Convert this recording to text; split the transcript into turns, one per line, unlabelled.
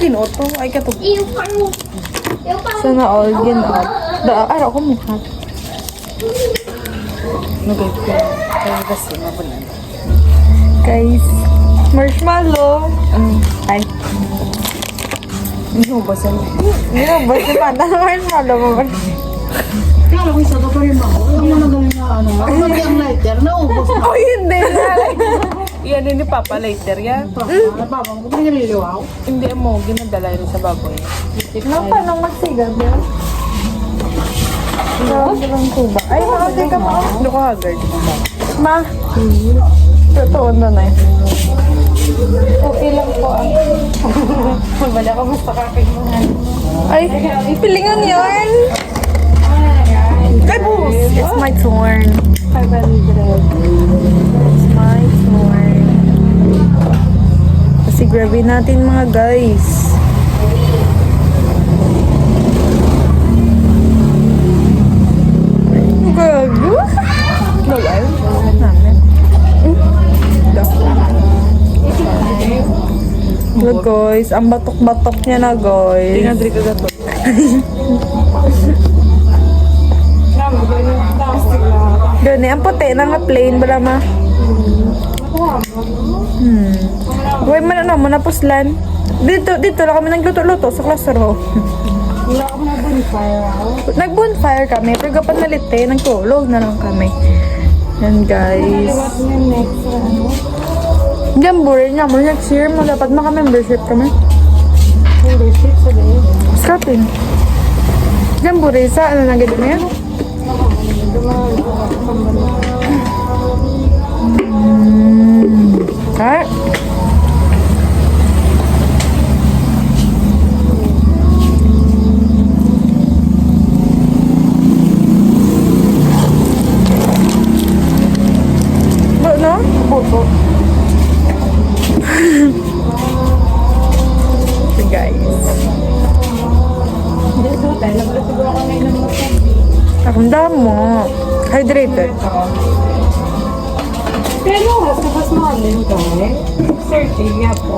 Ginoto. Ay, katog.
Eu falo.
Sana all ginoto. Araw ko mukha. Nagay ko. Kaya kasi mabunan. Guys, marshmallow. Ay. Inubos yan. Inubos yung pata ng marshmallow mo ba?
Kala ko isa ka pa rin ako. Ang mga galing na ano. Ang mga ang lighter, naubos na.
Oh, hindi na. Yan din ni Papa later yan.
Napapang ko pa nililiwaw.
Hindi mo, ginadala yun sa baboy.
Paano magsigab yan? Sobrang kuba. Ay, makasay ka mo.
Hindi ko haggard.
Ma. Totoo na na eh. Okay lang po ah. Wala ko mas pakakailangan.
Ay, pilingan yan. Ay, boss! It's my turn.
500.
It's my turn. Kasi grabe natin mga guys. Gago. Lolay. Namin. Look guys, ang batok-batok niya na guys. Tingnan diri ka gato. Doon eh, ang puti na nga plain, bala ma. Huwag man ano, manapuslan. Dito lang kami nagluto-luto sa classroom.
Wala ako na bonfire ako.
Nag-bonfire kami, pero kapag nalite, nagtulog na lang kami. Yan guys.
What na next ano?
Jambore niya mo, next year mo dapat maka-membership kami.
Membership sa day.
Scrapping. Jambore sa ano na gano'n yan? Ha? Ba, no?
Bobo.
So guys.
Hindi so tayo. Nagla siguro ako ngayon ng mga
Nakamdam mo. Hydrated.
pero mas mahalin ko eh. 30 nga po.